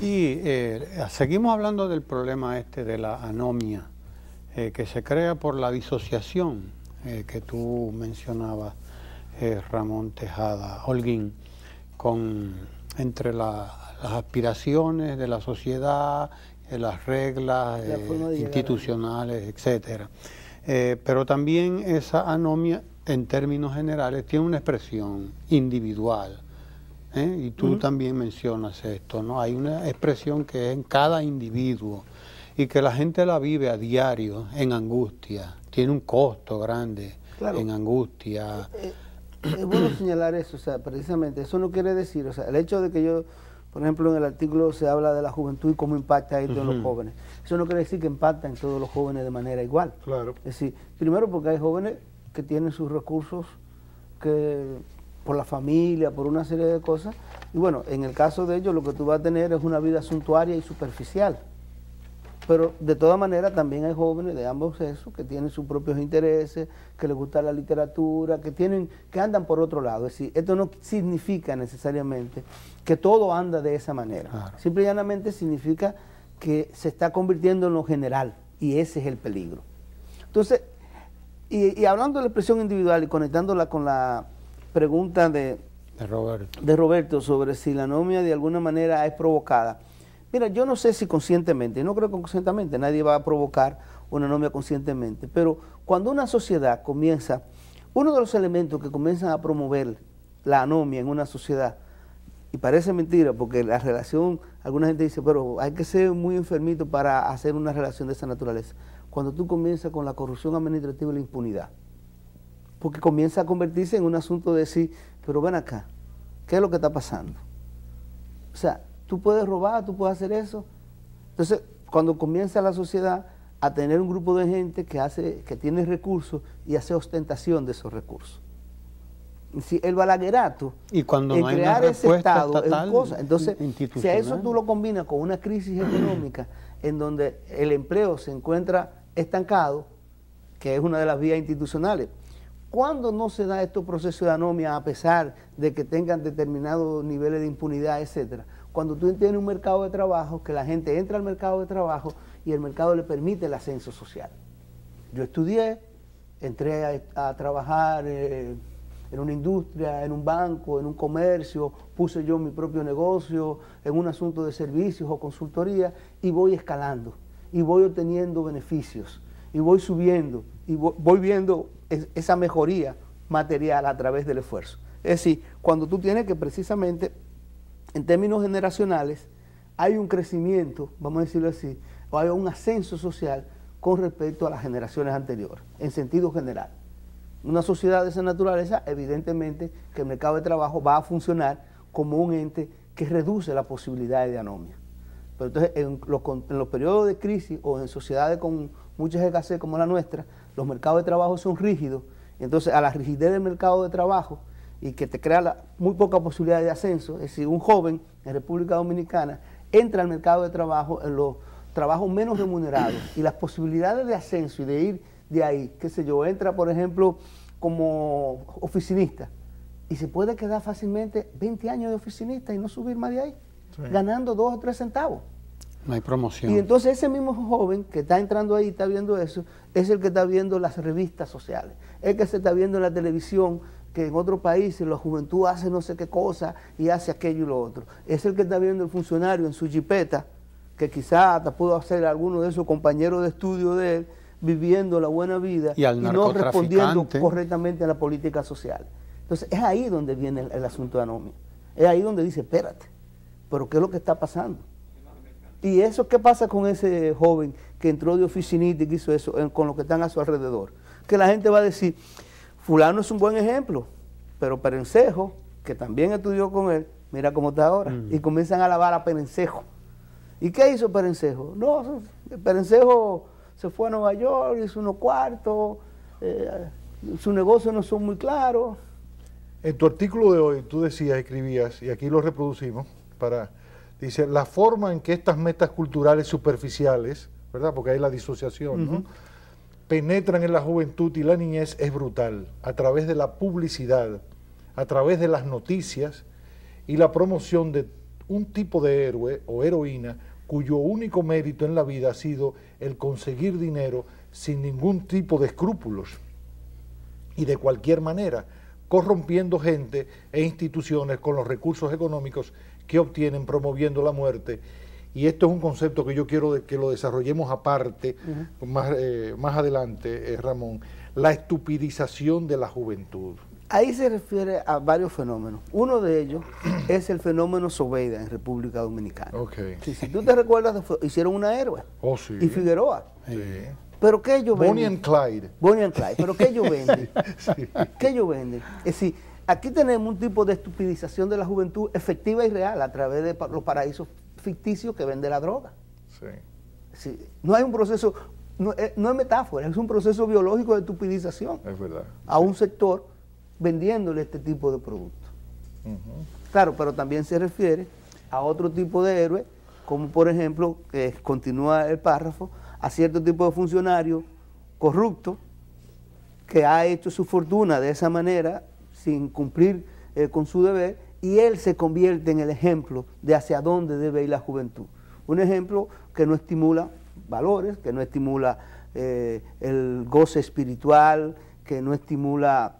Y seguimos hablando del problema este de la anomia, que se crea por la disociación que tú mencionabas, Ramón Tejada Holguín, entre las aspiraciones de la sociedad, las reglas institucionales, etcétera. Pero también esa anomia, en términos generales, tiene una expresión individual. Y tú también mencionas esto, ¿no? Hay una expresión que es en cada individuo y que la gente la vive a diario en angustia. Tiene un costo grande, claro, en angustia. Es bueno señalar eso, o sea, precisamente, eso no quiere decir, o sea, el hecho de que yo, por ejemplo, en el artículo se habla de la juventud y cómo impacta esto en los jóvenes. Eso no quiere decir que impacta en todos los jóvenes de manera igual. Claro. Es decir, primero porque hay jóvenes que tienen sus recursos que por la familia, por una serie de cosas, y bueno, en el caso de ellos lo que tú vas a tener es una vida suntuaria y superficial. Pero de todas maneras también hay jóvenes de ambos sexos que tienen sus propios intereses, que les gusta la literatura, que andan por otro lado. Es decir, esto no significa necesariamente que todo anda de esa manera. Claro. Simple y llanamente significa que se está convirtiendo en lo general, y ese es el peligro. Entonces, y hablando de la expresión individual y conectándola con la pregunta de Roberto sobre si la anomia de alguna manera es provocada. Mira, yo no sé si conscientemente, no creo que conscientemente, nadie va a provocar una anomia conscientemente, pero cuando una sociedad comienza, uno de los elementos que comienzan a promover la anomia en una sociedad, y parece mentira porque la relación, alguna gente dice, pero hay que ser muy enfermito para hacer una relación de esa naturaleza, cuando tú comienzas con la corrupción administrativa y la impunidad, porque comienza a convertirse en un asunto de decir, pero ven acá, ¿qué es lo que está pasando? O sea, tú puedes robar, tú puedes hacer eso. Entonces, cuando comienza la sociedad a tener un grupo de gente que tiene recursos y hace ostentación de esos recursos. Si el balaguerato, y cuando en no hay crear una ese Estado estatal, es cosa. Entonces, si a eso tú lo combinas con una crisis económica en donde el empleo se encuentra estancado, que es una de las vías institucionales, ¿cuándo no se da estos procesos de anomia a pesar de que tengan determinados niveles de impunidad, etcétera? Cuando tú tienes un mercado de trabajo, que la gente entra al mercado de trabajo y el mercado le permite el ascenso social. Yo estudié, entré a trabajar en una industria, en un banco, en un comercio, puse yo mi propio negocio, en un asunto de servicios o consultoría, y voy escalando, y voy obteniendo beneficios, y voy subiendo, y voy viendo esa mejoría material a través del esfuerzo. Es decir, cuando tú tienes que precisamente, en términos generacionales, hay un crecimiento, vamos a decirlo así, o hay un ascenso social con respecto a las generaciones anteriores, en sentido general. Una sociedad de esa naturaleza, evidentemente que el mercado de trabajo va a funcionar como un ente que reduce las posibilidades de anomia. Pero entonces, en los periodos de crisis o en sociedades con mucha escasez como la nuestra, los mercados de trabajo son rígidos, y entonces a la rigidez del mercado de trabajo y que te crea muy poca posibilidad de ascenso, es decir, un joven en República Dominicana entra al mercado de trabajo en los trabajos menos remunerados y las posibilidades de ascenso y de ir de ahí, qué sé yo, entra por ejemplo como oficinista y se puede quedar fácilmente 20 años de oficinista y no subir más de ahí, sí, ganando 2 o 3 centavos. No hay promoción. Y entonces ese mismo joven que está entrando ahí, está viendo eso, es el que está viendo las revistas sociales, el que se está viendo en la televisión, que en otros países la juventud hace no sé qué cosa y hace aquello y lo otro. Es el que está viendo el funcionario en su jipeta, que quizá hasta pudo hacer alguno de esos compañeros de estudio de él, viviendo la buena vida y no respondiendo correctamente a la política social. Entonces es ahí donde viene el asunto de anomia. Es ahí donde dice, espérate, pero ¿qué es lo que está pasando? Y eso, ¿qué pasa con ese joven que entró de oficinista y que hizo eso con los que están a su alrededor? Que la gente va a decir, fulano es un buen ejemplo, pero Perencejo, que también estudió con él, mira cómo está ahora. Y comienzan a alabar a Perencejo. ¿Y qué hizo Perencejo? No, Perencejo se fue a Nueva York, hizo unos cuartos, sus negocios no son muy claros. En tu artículo de hoy tú decías, escribías, y aquí lo reproducimos, dice, la forma en que estas metas culturales superficiales, ¿verdad? Porque hay la disociación, ¿no? Penetran en la juventud y la niñez es brutal, a través de la publicidad, a través de las noticias y la promoción de un tipo de héroe o heroína cuyo único mérito en la vida ha sido el conseguir dinero sin ningún tipo de escrúpulos y de cualquier manera, corrompiendo gente e instituciones con los recursos económicos que obtienen promoviendo la muerte. Y esto es un concepto que yo quiero que lo desarrollemos aparte, más adelante, Ramón, la estupidización de la juventud. Ahí se refiere a varios fenómenos. Uno de ellos es el fenómeno Sobeida en República Dominicana. Okay. Sí, si tú te recuerdas, hicieron una héroe. Oh, sí. Y Figueroa. Sí. ¿Pero qué ellos venden? Bonnie and Clyde. Bonnie and Clyde. ¿Pero qué ellos venden? Sí. ¿Qué ellos venden? Es decir, aquí tenemos un tipo de estupidización de la juventud efectiva y real a través de los paraísos ficticios que vende la droga. Sí. Sí, no hay un proceso, no es metáfora, es un proceso biológico de estupidización. Es verdad. A un sector vendiéndole este tipo de productos. Claro, pero también se refiere a otro tipo de héroe, como por ejemplo, que continúa el párrafo, a cierto tipo de funcionario corrupto que ha hecho su fortuna de esa manera, sin cumplir con su deber, y él se convierte en el ejemplo de hacia dónde debe ir la juventud. Un ejemplo que no estimula valores, que no estimula el goce espiritual, que no estimula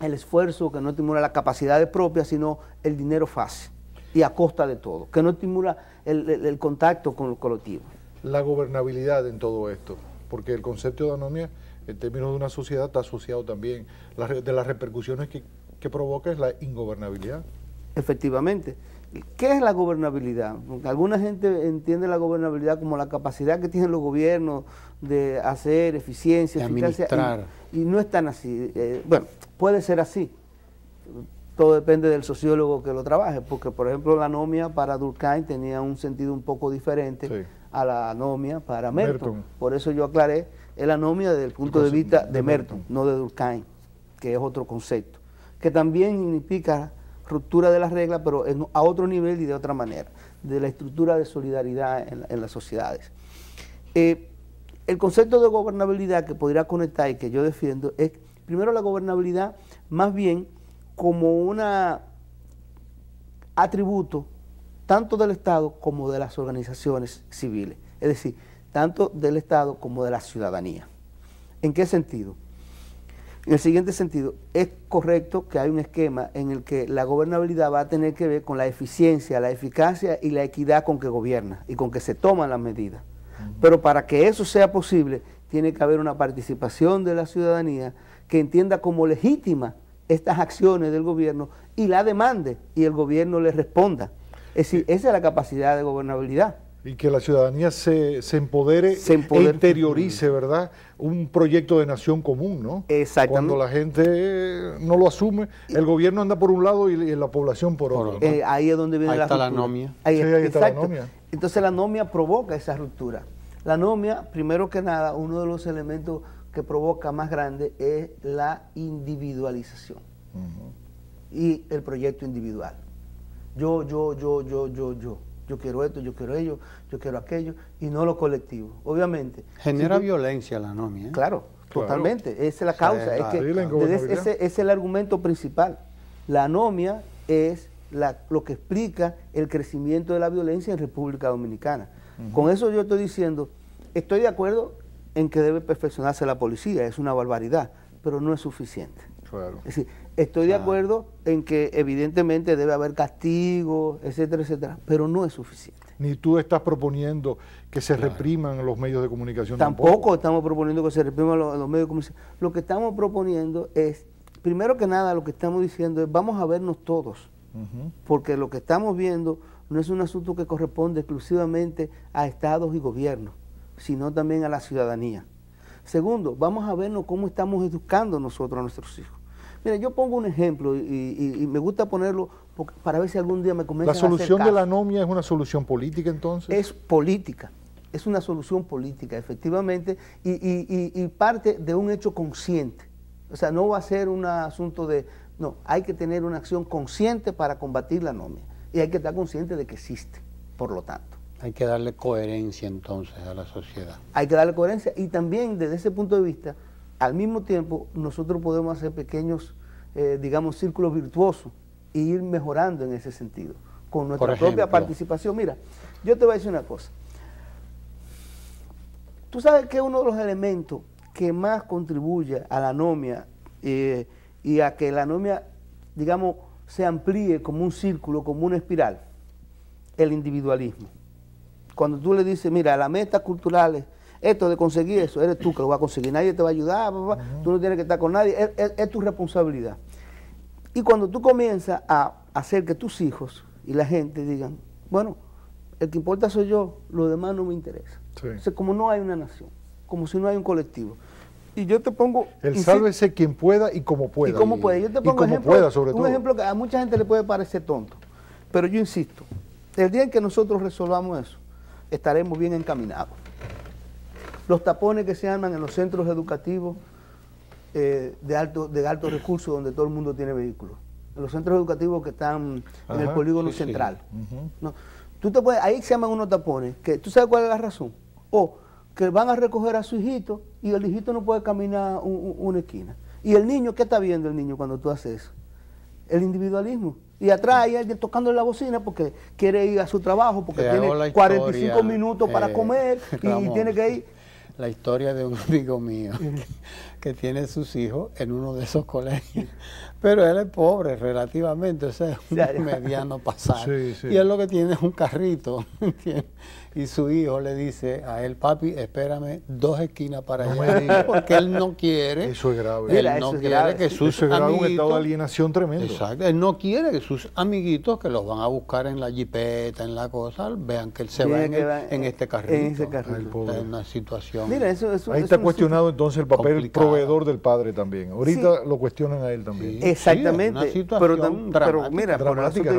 el esfuerzo, que no estimula las capacidades propias, sino el dinero fácil y a costa de todo, que no estimula el contacto con el colectivo. La gobernabilidad en todo esto, porque el concepto de anomia, en términos de una sociedad, está asociado también de las repercusiones que provoca es la ingobernabilidad. Efectivamente. ¿Qué es la gobernabilidad? Porque alguna gente entiende la gobernabilidad como la capacidad que tienen los gobiernos de hacer eficiencia, eficacia, y no es tan así. Bueno, puede ser así. Todo depende del sociólogo que lo trabaje, porque por ejemplo la anomia para Durkheim tenía un sentido un poco diferente a la anomia para Merton. Por eso yo aclaré el anomia desde el punto de vista de Merton, no de Durkheim, que es otro concepto, que también significa ruptura de las reglas, pero a otro nivel y de otra manera, de la estructura de solidaridad en las sociedades. El concepto de gobernabilidad que podría conectar y que yo defiendo es, primero, la gobernabilidad más bien como un atributo tanto del Estado como de las organizaciones civiles, es decir, tanto del Estado como de la ciudadanía. ¿En qué sentido? En el siguiente sentido, es correcto que hay un esquema en el que la gobernabilidad va a tener que ver con la eficiencia, la eficacia y la equidad con que gobierna y con que se toman las medidas. Pero para que eso sea posible, tiene que haber una participación de la ciudadanía que entienda como legítima estas acciones del gobierno y la demande y el gobierno le responda. Es decir, esa es la capacidad de gobernabilidad. Y que la ciudadanía se empodere e interiorice, ¿verdad? Un proyecto de nación común, ¿no? Exactamente. Cuando la gente no lo asume, el gobierno anda por un lado y la población por otro, ¿no? Ahí es donde viene ahí la está ruptura. La anomia. Ahí está la anomia. Entonces la anomia provoca esa ruptura. La anomia, primero que nada, uno de los elementos que provoca más grande es la individualización y el proyecto individual. Yo quiero esto, yo quiero ello, yo quiero aquello, y no lo colectivo. Obviamente. Genera violencia la anomia. Claro, totalmente. Esa es la causa. Ese es el argumento principal. La anomia es lo que explica el crecimiento de la violencia en República Dominicana. Con eso yo estoy diciendo, estoy de acuerdo en que debe perfeccionarse la policía, es una barbaridad, pero no es suficiente. Claro. Es decir, estoy de acuerdo en que evidentemente debe haber castigo, etcétera, etcétera, pero no es suficiente. Ni tú estás proponiendo que se repriman los medios de comunicación. Tampoco estamos proponiendo que se repriman los medios de comunicación. Lo que estamos proponiendo es, primero que nada, lo que estamos diciendo es, vamos a vernos todos, porque lo que estamos viendo no es un asunto que corresponde exclusivamente a estados y gobiernos, sino también a la ciudadanía. Segundo, vamos a vernos cómo estamos educando nosotros a nuestros hijos. Mira, yo pongo un ejemplo y me gusta ponerlo para ver si algún día me comienzan a hacer caso. ¿La solución de la anomia es una solución política entonces? Es política, es una solución política, efectivamente, y parte de un hecho consciente. O sea, no va a ser un asunto de... No, hay que tener una acción consciente para combatir la anomia y hay que estar consciente de que existe, por lo tanto. Hay que darle coherencia entonces a la sociedad. Hay que darle coherencia y también desde ese punto de vista, al mismo tiempo nosotros podemos hacer pequeños, digamos, círculos virtuosos e ir mejorando en ese sentido. con nuestra propia participación. Mira, yo te voy a decir una cosa. Tú sabes que uno de los elementos que más contribuye a la anomia y a que la anomia, digamos, se amplíe como un círculo, como una espiral, el individualismo. Cuando tú le dices, mira, la meta cultural es esto de conseguir eso, eres tú que lo vas a conseguir, nadie te va a ayudar, tú no tienes que estar con nadie, es tu responsabilidad. Y cuando tú comienzas a hacer que tus hijos y la gente digan, bueno, el que importa soy yo, lo demás no me interesa. Sí. O sea, como no hay una nación, como si no hay un colectivo. Y yo te pongo... sálvese quien pueda y como pueda. Y como pueda. Yo te pongo un ejemplo que a mucha gente le puede parecer tonto, pero yo insisto, el día en que nosotros resolvamos eso, estaremos bien encaminados. Los tapones que se arman en los centros educativos de altos recursos donde todo el mundo tiene vehículos, en los centros educativos que están en el polígono central. ¿No? Ahí se llaman unos tapones, que tú sabes cuál es la razón. O que van a recoger a su hijito y el hijito no puede caminar una esquina. ¿Y el niño qué está viendo el niño cuando tú haces eso? El individualismo. Y atrás hay alguien tocando la bocina porque quiere ir a su trabajo, porque tiene 45 minutos para comer y tiene que ir. La historia de un amigo mío que tiene sus hijos en uno de esos colegios, pero él es pobre relativamente, o sea, es un mediano pasar. Y él lo que tiene es un carrito, ¿entiendes? Y su hijo le dice a él, papi, espérame 2 esquinas para allá, porque él no quiere. Eso es grave. Él no quiere que sus amiguitos... un estado de alienación tremendo. Exacto. Él no quiere que sus amiguitos, que los van a buscar en la jipeta, en la cosa, vean que él se va en este carrito. En ese carrito. Es una situación... Mira, ahí está cuestionado entonces el papel proveedor del padre también. Ahorita lo cuestionan a él también. Sí, exactamente. Una situación pero mira, dramática,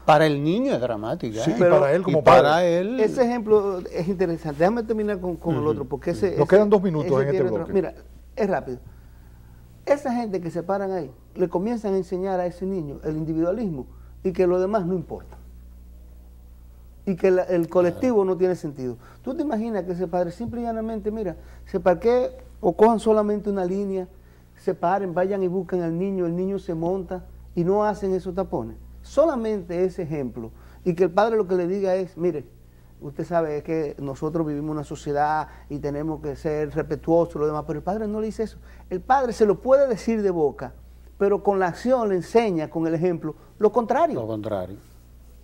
para el niño es dramática. Sí, pero para él como padre. Para él... Ese ejemplo es interesante. Déjame terminar con el otro, porque nos quedan 2 minutos en este bloque. Mira, es rápido. Esa gente que se paran ahí, le comienzan a enseñar a ese niño el individualismo y que lo demás no importa. Y que el colectivo no tiene sentido. ¿Tú te imaginas que ese padre simple y llanamente, mira, se parquee o cojan solamente una línea, se paren, vayan y busquen al niño, el niño se monta y no hacen esos tapones? Solamente ese ejemplo. Y que el padre lo que le diga es, mire, usted sabe que nosotros vivimos en una sociedad y tenemos que ser respetuosos y lo demás, pero el padre no le dice eso. El padre se lo puede decir de boca, pero con la acción le enseña, con el ejemplo, lo contrario. Lo contrario.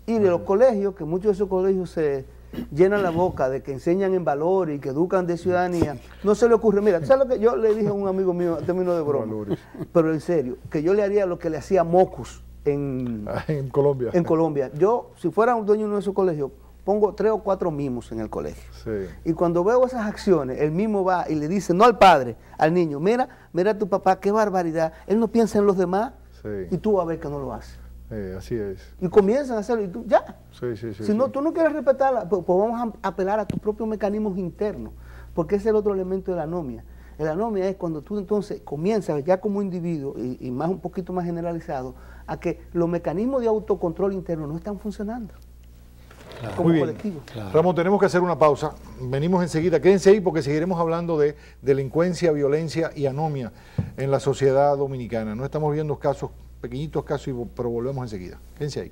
Y de los colegios, que muchos de esos colegios se llenan la boca de que enseñan en valor y que educan de ciudadanía, no se le ocurre. Mira, ¿sabes lo que yo le dije a un amigo mío, en términos de broma? Pero en serio, que yo le haría lo que le hacía Mocus en Colombia. En Colombia. Yo, si fuera un dueño de uno de esos colegios, pongo 3 o 4 mimos en el colegio. Sí. Y cuando veo esas acciones, el mimo va y le dice, no al padre, al niño, mira a tu papá, qué barbaridad, él no piensa en los demás, y tú vas a ver que no lo hace. Así es. Y comienzan a hacerlo y tú, ya. Si no, tú no quieres respetarla, pues vamos a apelar a tus propios mecanismos internos, porque ese es el otro elemento de la anomia. La anomia es cuando tú entonces comienzas ya como individuo y más un poquito más generalizado, a que los mecanismos de autocontrol interno no están funcionando. Claro. Como colectivo. Claro. Ramón, tenemos que hacer una pausa. Venimos enseguida. Quédense ahí porque seguiremos hablando de delincuencia, violencia y anomia en la sociedad dominicana. No estamos viendo casos, pequeñitos casos, pero volvemos enseguida. Quédense ahí.